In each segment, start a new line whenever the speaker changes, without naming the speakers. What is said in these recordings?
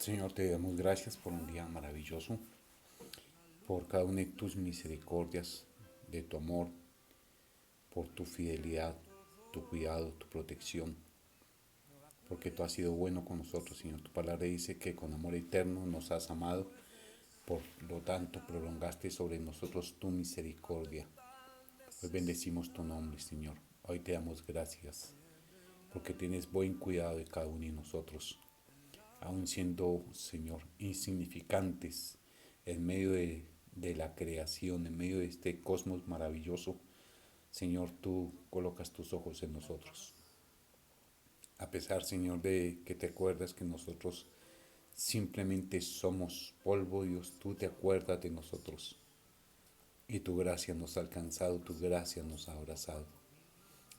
Señor, te damos gracias por un día maravilloso, por cada una de tus misericordias, de tu amor, por tu fidelidad, tu cuidado, tu protección, porque tú has sido bueno con nosotros, Señor. Tu palabra dice que con amor eterno nos has amado, por lo tanto prolongaste sobre nosotros tu misericordia. Hoy bendecimos tu nombre, Señor. Hoy te damos gracias, porque tienes buen cuidado de cada uno de nosotros, aun siendo, Señor, insignificantes en medio de la creación, en medio de este cosmos maravilloso. Señor, tú colocas tus ojos en nosotros. A pesar, Señor, de que te acuerdas que nosotros simplemente somos polvo, Dios, tú te acuerdas de nosotros. Y tu gracia nos ha alcanzado, tu gracia nos ha abrazado.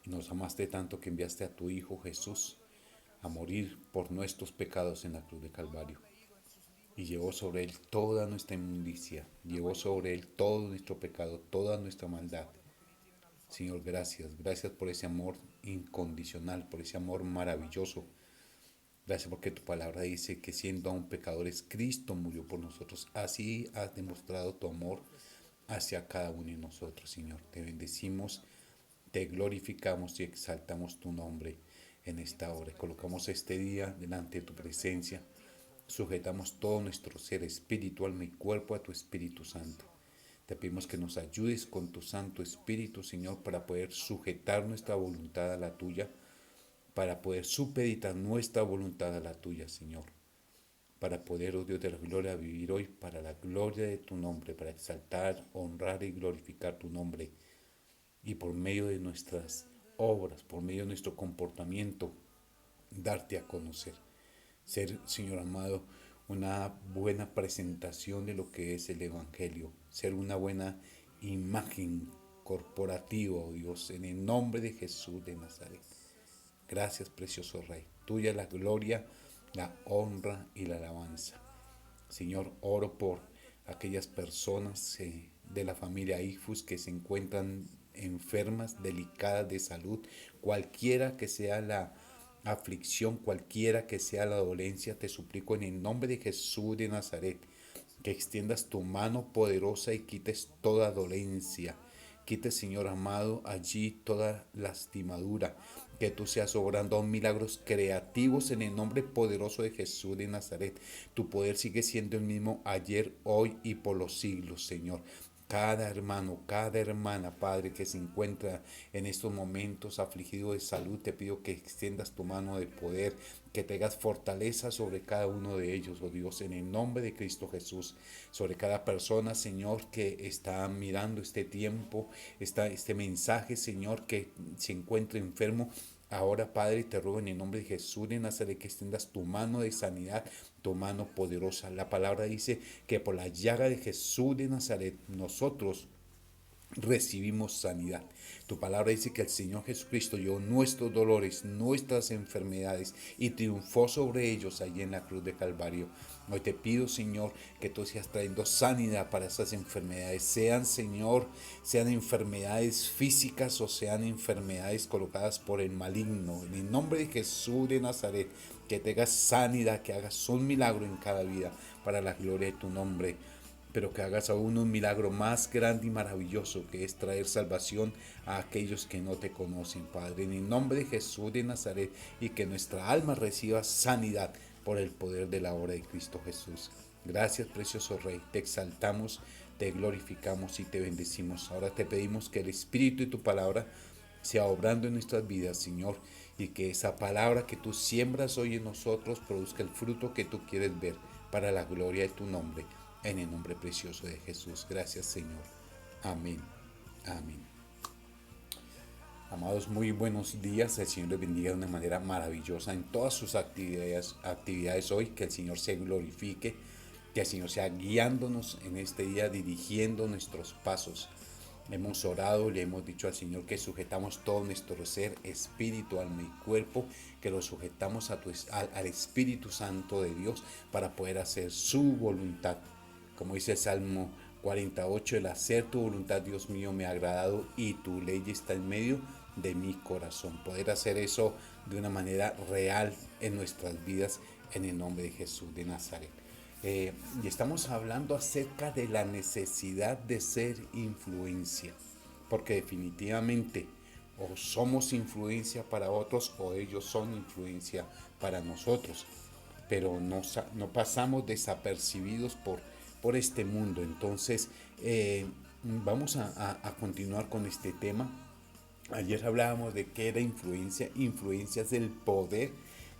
Y nos amaste tanto que enviaste a tu Hijo Jesús a morir por nuestros pecados en la cruz de Calvario. Y llevó sobre él toda nuestra inmundicia, llevó sobre él todo nuestro pecado, toda nuestra maldad. Señor, gracias, gracias por ese amor incondicional, por ese amor maravilloso. Gracias porque tu palabra dice que siendo aún pecadores, Cristo murió por nosotros. Así has demostrado tu amor hacia cada uno de nosotros, Señor. Te bendecimos, te glorificamos y exaltamos tu nombre en esta hora. Colocamos este día delante de tu presencia. Sujetamos todo nuestro ser, espíritu, alma y cuerpo a tu Espíritu Santo. Te pedimos que nos ayudes con tu Santo Espíritu, Señor, para poder sujetar nuestra voluntad a la tuya, para poder supeditar nuestra voluntad a la tuya, Señor, para poder, oh Dios de la gloria, vivir hoy para la gloria de tu nombre, para exaltar, honrar y glorificar tu nombre. Y por medio de nuestras obras, por medio de nuestro comportamiento, darte a conocer. Ser, Señor amado, una buena presentación de lo que es el Evangelio, ser una buena imagen corporativa, oh Dios, en el nombre de Jesús de Nazaret. Gracias, precioso Rey. Tuya la gloria, la honra y la alabanza. Señor, oro por aquellas personas de la familia IFUS que se encuentran enfermas, delicadas de salud, cualquiera que sea la aflicción, cualquiera que sea la dolencia, te suplico en el nombre de Jesús de Nazaret, que extiendas tu mano poderosa y quites toda dolencia. Quite, Señor amado, allí toda lastimadura. Que tú seas obrando milagros creativos en el nombre poderoso de Jesús de Nazaret. Tu poder sigue siendo el mismo ayer, hoy y por los siglos, Señor. Cada hermano, cada hermana, Padre, que se encuentra en estos momentos afligido de salud, te pido que extiendas tu mano de poder, que tengas fortaleza sobre cada uno de ellos, oh Dios, en el nombre de Cristo Jesús, sobre cada persona, Señor, que está mirando este tiempo, este mensaje, Señor, que se encuentra enfermo. Ahora, Padre, te ruego en el nombre de Jesús de Nazaret que extiendas tu mano de sanidad, tu mano poderosa. La palabra dice que por la llaga de Jesús de Nazaret nosotros recibimos sanidad. Tu palabra dice que el Señor Jesucristo llevó nuestros dolores, nuestras enfermedades y triunfó sobre ellos allí en la cruz de Calvario. Hoy te pido, Señor, que tú seas trayendo sanidad para esas enfermedades. Sean, Señor, sean enfermedades físicas o sean enfermedades colocadas por el maligno. En el nombre de Jesús de Nazaret, que tengas sanidad, que hagas un milagro en cada vida para la gloria de tu nombre, pero que hagas aún un milagro más grande y maravilloso, que es traer salvación a aquellos que no te conocen, Padre, en el nombre de Jesús de Nazaret, y que nuestra alma reciba sanidad por el poder de la obra de Cristo Jesús. Gracias, precioso Rey, te exaltamos, te glorificamos y te bendecimos. Ahora te pedimos que el Espíritu y tu palabra sea obrando en nuestras vidas, Señor, y que esa palabra que tú siembras hoy en nosotros produzca el fruto que tú quieres ver para la gloria de tu nombre. En el nombre precioso de Jesús. Gracias, Señor. Amén. Amén. Amados, muy buenos días. El Señor les bendiga de una manera maravillosa en todas sus actividades hoy. Que el Señor se glorifique. Que el Señor sea guiándonos en este día, dirigiendo nuestros pasos. Hemos orado, le hemos dicho al Señor que sujetamos todo nuestro ser, espíritu, alma y cuerpo, que lo sujetamos al Espíritu Santo de Dios para poder hacer su voluntad. Como dice el Salmo 48, el hacer tu voluntad, Dios mío, me ha agradado y tu ley está en medio de mi corazón. Poder hacer eso de una manera real en nuestras vidas en el nombre de Jesús de Nazaret. Y estamos hablando acerca de la necesidad de ser influencia, porque definitivamente o somos influencia para otros o ellos son influencia para nosotros, pero no pasamos desapercibidos por este mundo. Entonces, vamos a continuar con este tema. Ayer hablábamos de qué era influencia. Influencia es el poder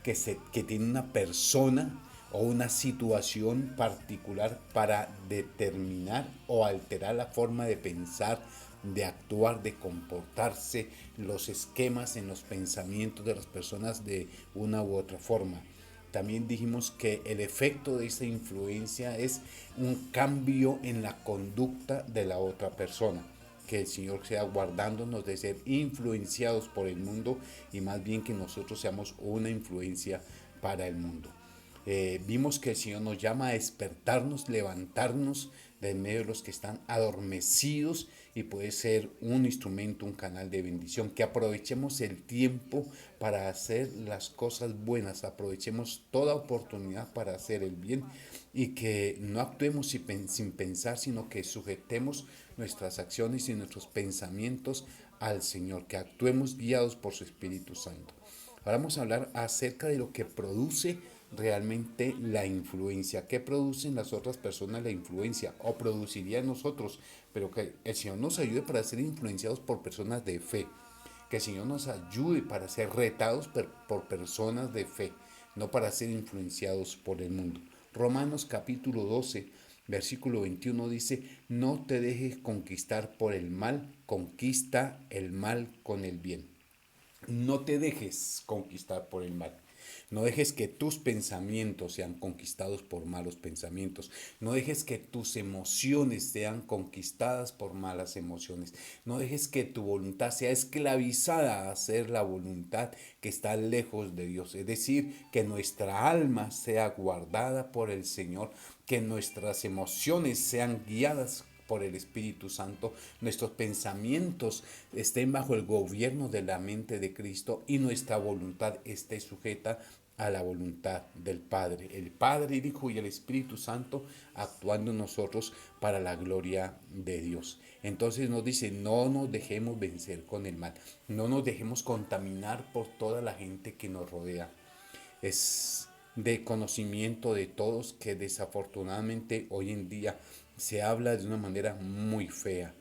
que tiene una persona o una situación particular para determinar o alterar la forma de pensar, de actuar, de comportarse, los esquemas en los pensamientos de las personas de una u otra forma. También dijimos que el efecto de esa influencia es un cambio en la conducta de la otra persona. Que el Señor sea guardándonos de ser influenciados por el mundo y más bien que nosotros seamos una influencia para el mundo. Vimos que el Señor nos llama a despertarnos, levantarnos de en medio de los que están adormecidos y puede ser un instrumento, un canal de bendición. Que aprovechemos el tiempo para hacer las cosas buenas, aprovechemos toda oportunidad para hacer el bien y que no actuemos sin pensar, sino que sujetemos nuestras acciones y nuestros pensamientos al Señor, que actuemos guiados por su Espíritu Santo. Ahora vamos a hablar acerca de lo que produce realmente la influencia. ¿Qué producen las otras personas la influencia? O produciría en nosotros, pero que el Señor nos ayude para ser influenciados por personas de fe. Que el Señor nos ayude para ser retados por personas de fe, no para ser influenciados por el mundo. Romanos capítulo 12, versículo 21 dice, no te dejes conquistar por el mal, conquista el mal con el bien. No te dejes conquistar por el mal. No dejes que tus pensamientos sean conquistados por malos pensamientos. No dejes que tus emociones sean conquistadas por malas emociones. No dejes que tu voluntad sea esclavizada a hacer la voluntad que está lejos de Dios. Es decir, que nuestra alma sea guardada por el Señor, que nuestras emociones sean guiadas por el Espíritu Santo, nuestros pensamientos estén bajo el gobierno de la mente de Cristo y nuestra voluntad esté sujeta a la voluntad del Padre. El Padre, el Hijo y el Espíritu Santo actuando en nosotros para la gloria de Dios. Entonces nos dice, no nos dejemos vencer con el mal, no nos dejemos contaminar por toda la gente que nos rodea. Es de conocimiento de todos que desafortunadamente hoy en día se habla de una manera muy fea.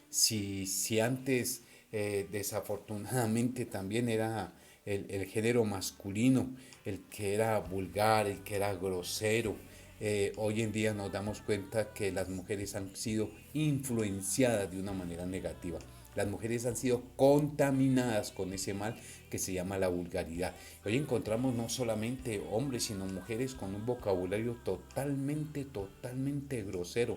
Si antes desafortunadamente también era el género masculino el que era vulgar, el que era grosero, hoy en día nos damos cuenta que las mujeres han sido influenciadas de una manera negativa. Las mujeres han sido contaminadas con ese mal que se llama la vulgaridad. Hoy encontramos no solamente hombres, sino mujeres con un vocabulario totalmente grosero.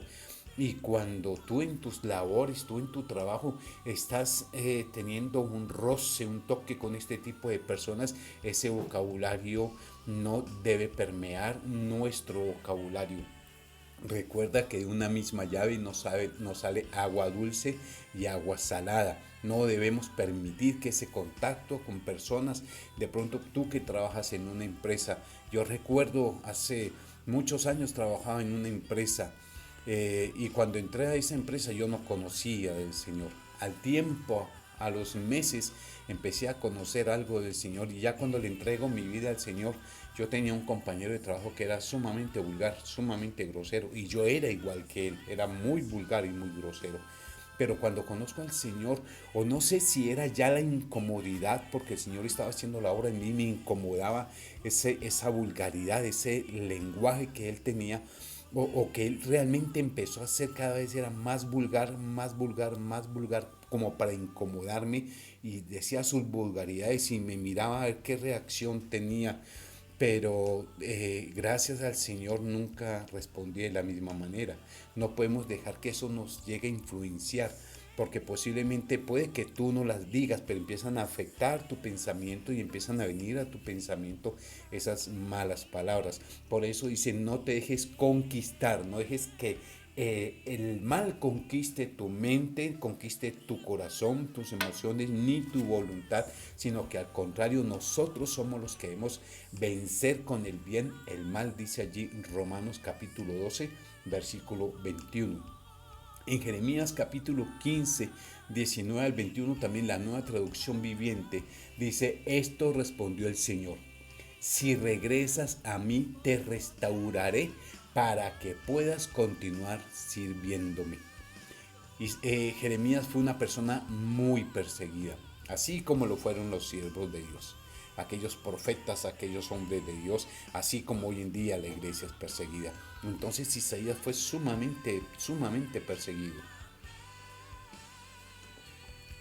Y cuando tú en tus labores, tú en tu trabajo, estás teniendo un roce, un toque con este tipo de personas, ese vocabulario no debe permear nuestro vocabulario. Recuerda que de una misma llave nos sale agua dulce y agua salada. No debemos permitir que ese contacto con personas, de pronto tú que trabajas en una empresa, yo recuerdo hace muchos años trabajaba en una empresa y cuando entré a esa empresa yo no conocía del Señor. Al tiempo, a los meses, empecé a conocer algo del Señor y ya cuando le entrego mi vida al Señor, yo tenía un compañero de trabajo que era sumamente vulgar, sumamente grosero y yo era igual que él, era muy vulgar y muy grosero. Pero cuando conozco al Señor, o no sé si era ya la incomodidad, porque el Señor estaba haciendo la obra en mí, me incomodaba esa vulgaridad, ese lenguaje que él tenía, o que él realmente empezó a hacer cada vez era más vulgar, más vulgar, más vulgar, como para incomodarme y decía sus vulgaridades y me miraba a ver qué reacción tenía. Pero gracias al Señor nunca respondí de la misma manera. No podemos dejar que eso nos llegue a influenciar, porque posiblemente puede que tú no las digas, pero empiezan a afectar tu pensamiento y empiezan a venir a tu pensamiento esas malas palabras. Por eso dice, no te dejes conquistar, no dejes que el mal conquiste tu mente, conquiste tu corazón, tus emociones, ni tu voluntad, sino que al contrario, nosotros somos los que debemos vencer con el bien el mal, dice allí Romanos capítulo 12, versículo 21. En Jeremías capítulo 15, 19 al 21, también la Nueva Traducción Viviente dice: esto respondió el Señor: si regresas a mí, te restauraré para que puedas continuar sirviéndome. Y Jeremías fue una persona muy perseguida, así como lo fueron los siervos de Dios, aquellos profetas, aquellos hombres de Dios, así como hoy en día la iglesia es perseguida. Entonces Isaías fue sumamente perseguido.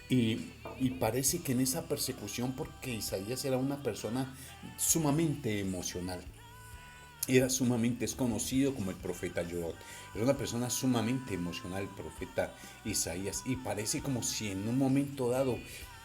Y parece que en esa persecución, porque Isaías era una persona sumamente emocional, es conocido como el profeta Joel. Era una persona sumamente emocional, el profeta Isaías, y parece como si en un momento dado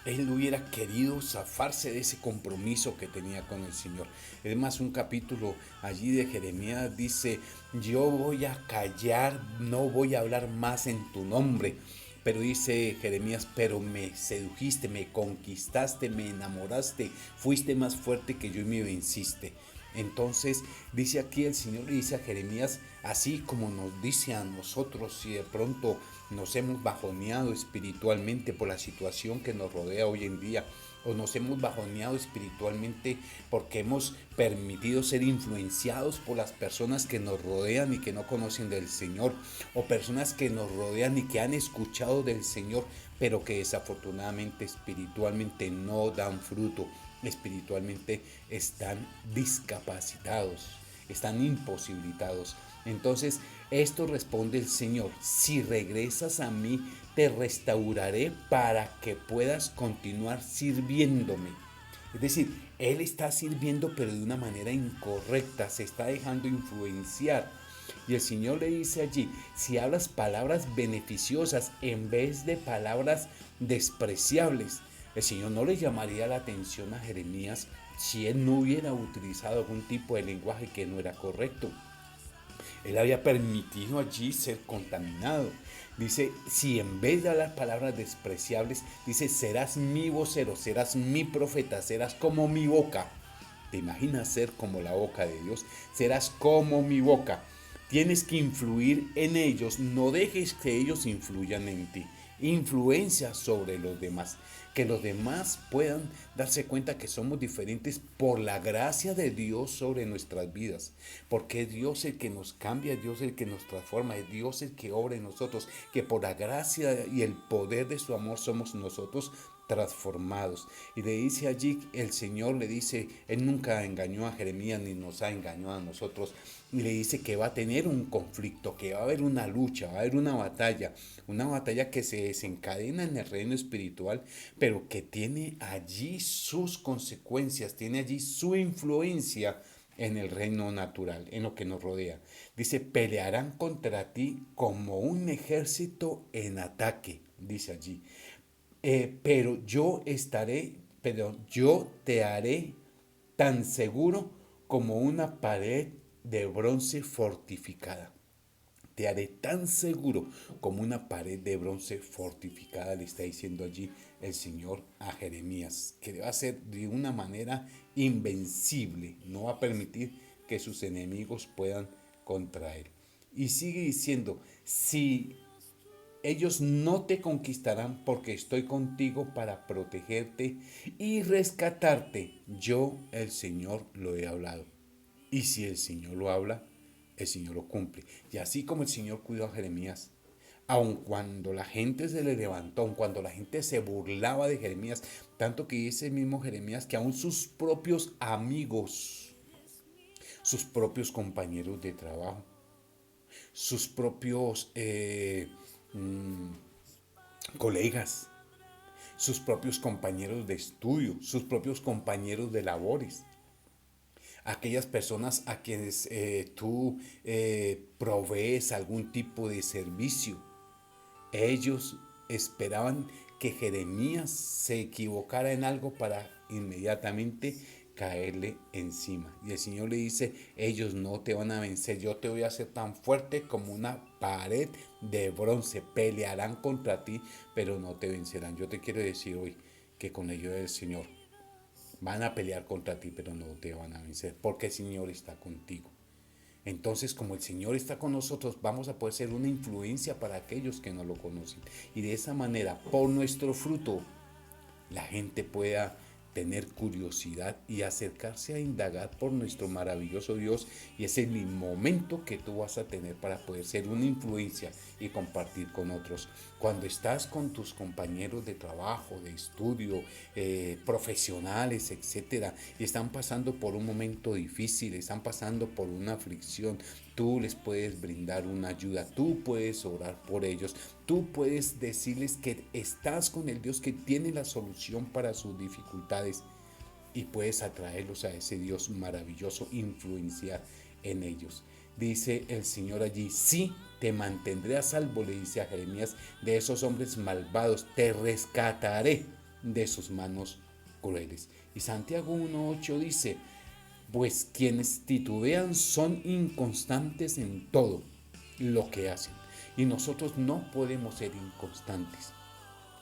él hubiera querido zafarse de ese compromiso que tenía con el Señor. Es más, un capítulo allí de Jeremías dice: yo voy a callar, no voy a hablar más en tu nombre. Pero dice Jeremías: pero me sedujiste, me conquistaste, me enamoraste, fuiste más fuerte que yo y me venciste. Entonces dice aquí el Señor, le dice a Jeremías, así como nos dice a nosotros, si de pronto nos hemos bajoneado espiritualmente por la situación que nos rodea hoy en día, o nos hemos bajoneado espiritualmente porque hemos permitido ser influenciados por las personas que nos rodean y que no conocen del Señor, o personas que nos rodean y que han escuchado del Señor, pero que desafortunadamente espiritualmente no dan fruto, espiritualmente están discapacitados, están imposibilitados. Entonces, esto responde el Señor: si regresas a mí, te restauraré para que puedas continuar sirviéndome. Es decir, Él está sirviendo, pero de una manera incorrecta, se está dejando influenciar. Y el Señor le dice allí: si hablas palabras beneficiosas en vez de palabras despreciables. El Señor no le llamaría la atención a Jeremías si él no hubiera utilizado algún tipo de lenguaje que no era correcto. Él había permitido allí ser contaminado. Dice: si en vez de hablar palabras despreciables, dice: serás mi vocero, serás mi profeta, serás como mi boca. ¿Te imaginas ser como la boca de Dios? Serás como mi boca. Tienes que influir en ellos, no dejes que ellos influyan en ti. Influencia sobre los demás, que los demás puedan darse cuenta que somos diferentes por la gracia de Dios sobre nuestras vidas, porque es Dios el que nos cambia, es Dios el que nos transforma, es Dios el que obra en nosotros, que por la gracia y el poder de su amor somos nosotros transformados. Y le dice allí, el Señor le dice: Él nunca engañó a Jeremías ni nos ha engañado a nosotros. Y le dice que va a tener un conflicto, que va a haber una lucha, va a haber una batalla que se desencadena en el reino espiritual, pero que tiene allí sus consecuencias, tiene allí su influencia en el reino natural, en lo que nos rodea. Dice: pelearán contra ti como un ejército en ataque, dice allí. Pero yo te haré tan seguro como una pared de bronce fortificada. Te haré tan seguro como una pared de bronce fortificada, le está diciendo allí el Señor a Jeremías, que va a ser de una manera invencible, no va a permitir que sus enemigos puedan contra él. Y sigue diciendo: si ellos no te conquistarán, porque estoy contigo para protegerte y rescatarte. Yo, el Señor, lo he hablado. Y si el Señor lo habla, el Señor lo cumple. Y así como el Señor cuidó a Jeremías, aun cuando la gente se le levantó, aun cuando la gente se burlaba de Jeremías, tanto que dice el mismo Jeremías que aun sus propios amigos, sus propios compañeros de trabajo, sus propios colegas, sus propios compañeros de estudio, sus propios compañeros de labores, aquellas personas a quienes tú provees algún tipo de servicio. Ellos esperaban que Jeremías se equivocara en algo para inmediatamente caerle encima. Y el Señor le dice, ellos no te van a vencer, yo te voy a hacer tan fuerte como una pared de bronce, pelearán contra ti, pero no te vencerán. Yo te quiero decir hoy que con la ayuda del Señor van a pelear contra ti, pero no te van a vencer, porque el Señor está contigo. Entonces, como el Señor está con nosotros, vamos a poder ser una influencia para aquellos que no lo conocen. Y de esa manera, por nuestro fruto, la gente pueda tener curiosidad y acercarse a indagar por nuestro maravilloso Dios, y ese es el momento que tú vas a tener para poder ser una influencia y compartir con otros. Cuando estás con tus compañeros de trabajo, de estudio, profesionales, etcétera, y están pasando por un momento difícil, están pasando por una aflicción, tú les puedes brindar una ayuda, tú puedes orar por ellos, tú puedes decirles que estás con el Dios que tiene la solución para sus dificultades, y puedes atraerlos a ese Dios maravilloso, influenciar en ellos. Dice el Señor allí, sí, te mantendré a salvo, le dice a Jeremías, de esos hombres malvados, te rescataré de sus manos crueles. Y Santiago 1:8 dice, pues quienes titubean son inconstantes en todo lo que hacen. Y nosotros no podemos ser inconstantes.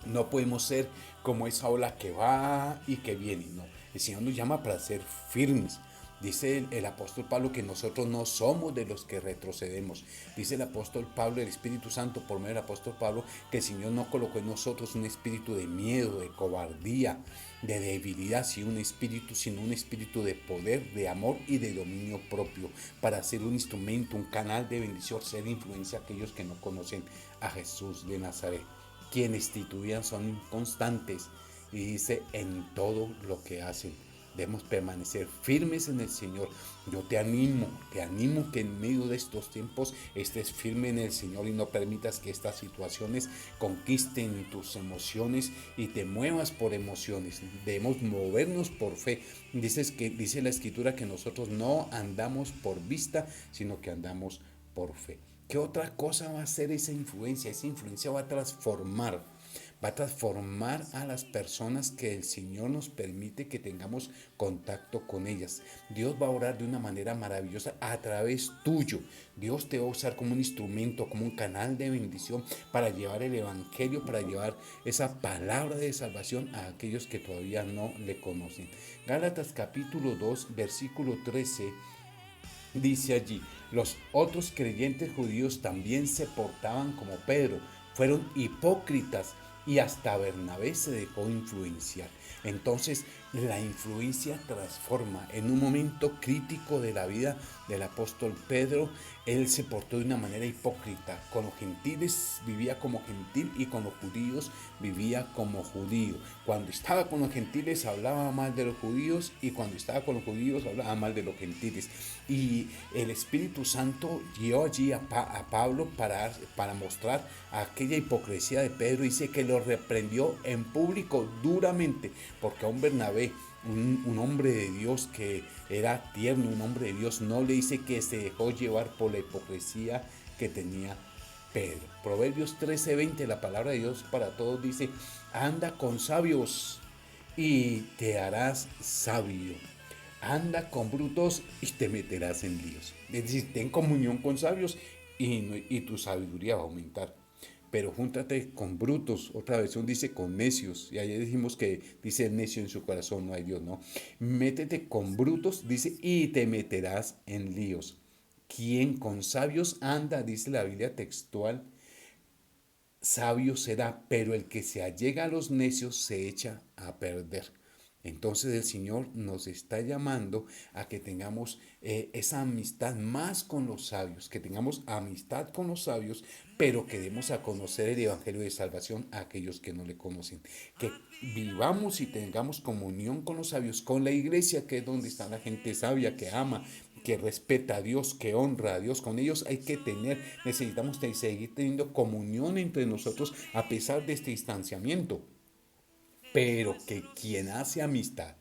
No podemos ser como esa ola que va y que viene. No, el Señor nos llama para ser firmes. Dice el apóstol Pablo que nosotros no somos de los que retrocedemos. Dice el apóstol Pablo, el Espíritu Santo, por medio del apóstol Pablo, que el Señor no colocó en nosotros un espíritu de miedo, de cobardía, de debilidad, sino un espíritu de poder, de amor y de dominio propio, para ser un instrumento, un canal de bendición, ser influencia a aquellos que no conocen a Jesús de Nazaret. Quienes titubean son inconstantes, y dice en todo lo que hacen. Debemos permanecer firmes en el Señor. Yo te animo que en medio de estos tiempos estés firme en el Señor y no permitas que estas situaciones conquisten tus emociones y te muevas por emociones. Debemos movernos por fe. Dice la Escritura que nosotros no andamos por vista, sino que andamos por fe. ¿Qué otra cosa va a hacer esa influencia? Esa influencia va a transformar a las personas que el Señor nos permite que tengamos contacto con ellas. Dios va a orar de una manera maravillosa a través tuyo. Dios te va a usar como un instrumento, como un canal de bendición para llevar el Evangelio, para llevar esa palabra de salvación a aquellos que todavía no le conocen. Gálatas capítulo 2, versículo 13. Dice allí, los otros creyentes judíos también se portaban como Pedro, fueron hipócritas y hasta Bernabé se dejó influenciar. Entonces la influencia transforma. En un momento crítico de la vida del apóstol Pedro, él se portó de una manera hipócrita. Con los gentiles vivía como gentil y con los judíos vivía como judío. Cuando estaba con los gentiles hablaba mal de los judíos, y cuando estaba con los judíos hablaba mal de los gentiles. Y el Espíritu Santo guió allí a Pablo para mostrar aquella hipocresía de Pedro. Dice que lo reprendió en público duramente, porque a un Bernabé, un hombre de Dios que era tierno, un hombre de Dios, no le dice que se dejó llevar por la hipocresía que tenía Pedro. Proverbios 13:20, la palabra de Dios para todos dice, anda con sabios y te harás sabio. Anda con brutos y te meterás en líos. Es decir, ten comunión con sabios y tu sabiduría va a aumentar. Pero júntate con brutos. Otra versión dice con necios. Y ayer dijimos que dice el necio en su corazón, no hay Dios, no. Métete con brutos, dice, y te meterás en líos. Quien con sabios anda, dice la Biblia textual, sabio será, pero el que se allega a los necios se echa a perder. Entonces el Señor nos está llamando a que tengamos esa amistad más con los sabios, que tengamos amistad con los sabios, pero que demos a conocer el Evangelio de salvación a aquellos que no le conocen. Que vivamos y tengamos comunión con los sabios, con la iglesia, que es donde está la gente sabia, que ama, que respeta a Dios, que honra a Dios. Con ellos necesitamos seguir teniendo comunión entre nosotros a pesar de este distanciamiento. Pero que quien hace amistad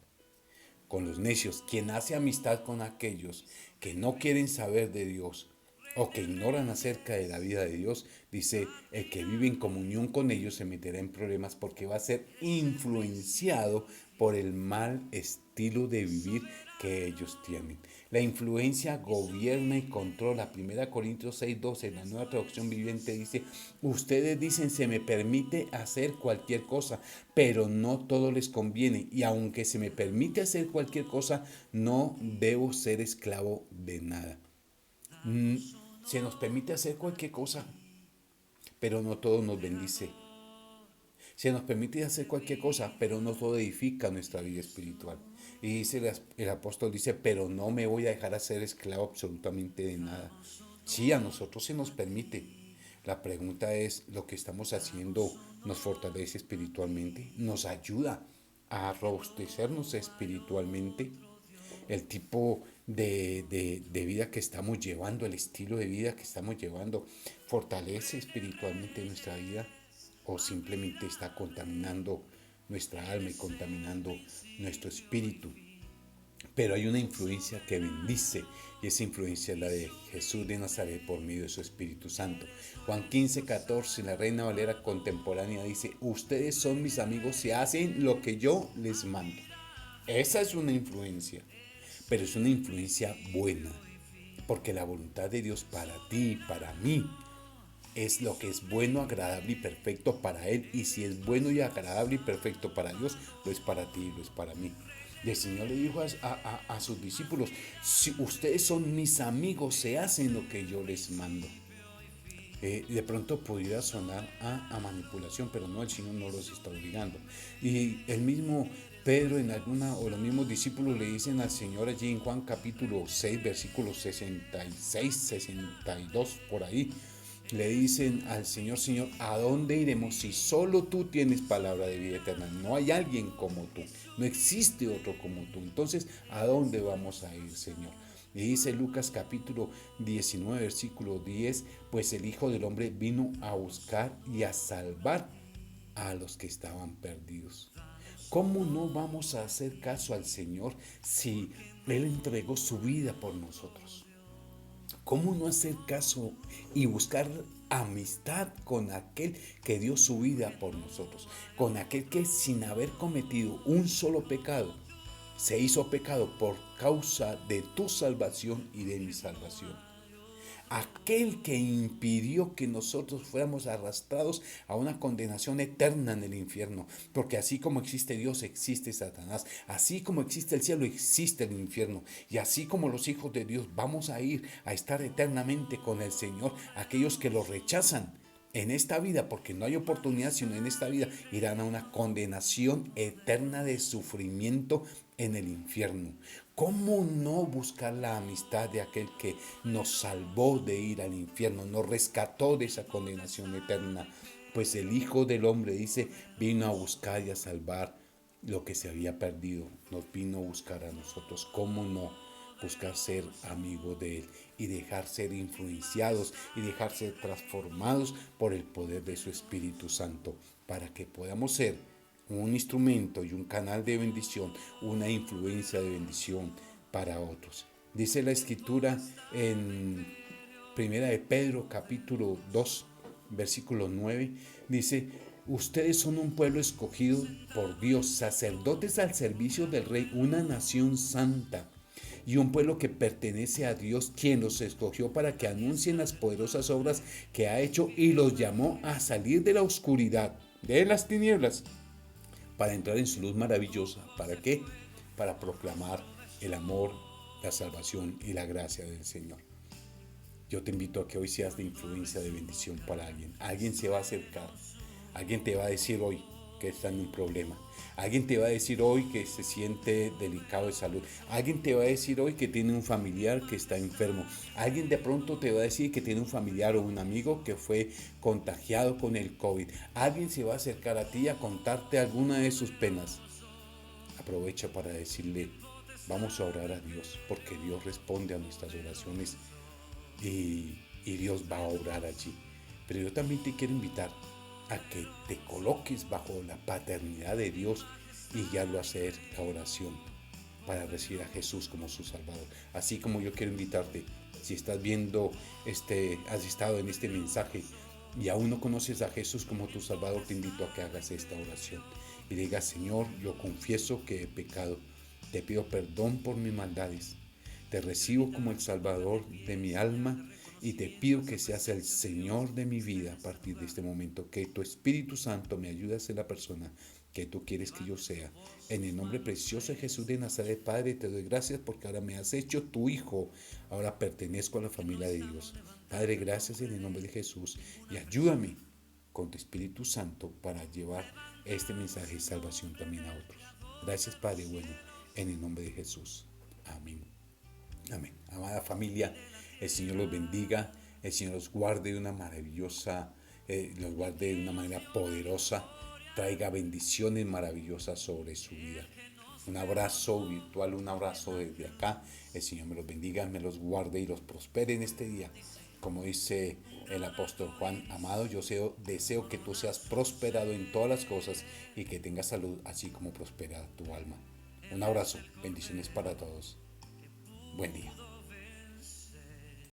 con los necios, quien hace amistad con aquellos que no quieren saber de Dios, o que ignoran acerca de la vida de Dios, dice, el que vive en comunión con ellos se meterá en problemas porque va a ser influenciado por el mal estilo de vivir que ellos tienen. La influencia gobierna y controla. 1 Corintios 6:12, en la Nueva Traducción Viviente dice, ustedes dicen se me permite hacer cualquier cosa, pero no todo les conviene. Y aunque se me permite hacer cualquier cosa, no debo ser esclavo de nada. Se nos permite hacer cualquier cosa, pero no todo nos bendice. Se nos permite hacer cualquier cosa, pero no todo edifica nuestra vida espiritual. Y dice el apóstol, dice, pero no me voy a dejar hacer esclavo absolutamente de nada. Sí, a nosotros se nos permite. La pregunta es, ¿lo que estamos haciendo nos fortalece espiritualmente? ¿Nos ayuda a robustecernos espiritualmente? El tipo de vida que estamos llevando, el estilo de vida que estamos llevando, fortalece espiritualmente nuestra vida o simplemente está contaminando nuestra alma y contaminando nuestro espíritu. Pero hay una influencia que bendice y esa influencia es la de Jesús de Nazaret por medio de su Espíritu Santo. Juan 15:14, la Reina Valera contemporánea dice, ustedes son mis amigos si hacen lo que yo les mando. Esa es una influencia, pero es una influencia buena, porque la voluntad de Dios para ti y para mí es lo que es bueno, agradable y perfecto para Él. Y si es bueno y agradable y perfecto para Dios, lo es para ti y lo es para mí. Y el Señor le dijo a sus discípulos, si ustedes son mis amigos, se hacen lo que yo les mando. De pronto pudiera sonar a manipulación, pero no, el Señor no los está obligando. Y el mismo Pedro o los mismos discípulos le dicen al Señor allí en Juan capítulo 6, versículos 66, 62, por ahí, le dicen al Señor, Señor, ¿a dónde iremos si solo tú tienes palabra de vida eterna? No hay alguien como tú, no existe otro como tú. Entonces, ¿a dónde vamos a ir, Señor? Y dice Lucas capítulo 19, versículo 10, pues el Hijo del Hombre vino a buscar y a salvar a los que estaban perdidos. ¿Cómo no vamos a hacer caso al Señor si Él entregó su vida por nosotros? ¿Cómo no hacer caso y buscar amistad con aquel que dio su vida por nosotros? Con aquel que sin haber cometido un solo pecado, se hizo pecado por causa de tu salvación y de mi salvación. Aquel que impidió que nosotros fuéramos arrastrados a una condenación eterna en el infierno. Porque así como existe Dios, existe Satanás. Así como existe el cielo, existe el infierno. Y así como los hijos de Dios vamos a ir a estar eternamente con el Señor, aquellos que lo rechazan en esta vida, porque no hay oportunidad sino en esta vida, irán a una condenación eterna de sufrimiento en el infierno. ¿Cómo no buscar la amistad de aquel que nos salvó de ir al infierno, nos rescató de esa condenación eterna? Pues el Hijo del Hombre, dice, vino a buscar y a salvar lo que se había perdido, nos vino a buscar a nosotros. ¿Cómo no buscar ser amigos de Él y dejar ser influenciados y dejar ser transformados por el poder de su Espíritu Santo para que podamos ser un instrumento y un canal de bendición, una influencia de bendición para otros? Dice la Escritura en Primera de Pedro capítulo 2 versículo 9, dice, ustedes son un pueblo escogido por Dios, sacerdotes al servicio del Rey, una nación santa y un pueblo que pertenece a Dios, quien los escogió para que anuncien las poderosas obras que ha hecho y los llamó a salir de la oscuridad, de las tinieblas, para entrar en su luz maravillosa. ¿Para qué? Para proclamar el amor, la salvación y la gracia del Señor. Yo te invito a que hoy seas de influencia, de bendición para alguien. Alguien se va a acercar. Alguien te va a decir hoy que está en un problema. Alguien te va a decir hoy que se siente delicado de salud. Alguien te va a decir hoy que tiene un familiar que está enfermo. Alguien de pronto te va a decir que tiene un familiar o un amigo que fue contagiado con el COVID. Alguien se va a acercar a ti a contarte alguna de sus penas. Aprovecha para decirle, vamos a orar a Dios, porque Dios responde a nuestras oraciones y Dios va a obrar allí. Pero yo también te quiero invitar a que te coloques bajo la paternidad de Dios y guiarlo a hacer la oración para recibir a Jesús como su Salvador. Así como yo quiero invitarte Si estás viendo has estado en este mensaje y aún no conoces a Jesús como tu Salvador, te invito a que hagas esta oración y digas: Señor, yo confieso que he pecado, te pido perdón por mis maldades, te recibo como el Salvador de mi alma y te pido que seas el Señor de mi vida a partir de este momento, que tu Espíritu Santo me ayude a ser la persona que tú quieres que yo sea. En el nombre precioso de Jesús de Nazaret, Padre, te doy gracias porque ahora me has hecho tu hijo, ahora pertenezco a la familia de Dios. Padre, gracias en el nombre de Jesús y ayúdame con tu Espíritu Santo para llevar este mensaje de salvación también a otros. Gracias, Padre bueno, en el nombre de Jesús. Amén. Amén. Amada familia, el Señor los bendiga, el Señor los guarde de una maravillosa, los guarde de una manera poderosa, traiga bendiciones maravillosas sobre su vida. Un abrazo virtual, un abrazo desde acá. El Señor me los bendiga, me los guarde y los prospere en este día. Como dice el apóstol Juan: amado, yo deseo que tú seas prosperado en todas las cosas y que tengas salud, así como prospera tu alma. Un abrazo, bendiciones para todos. Buen día.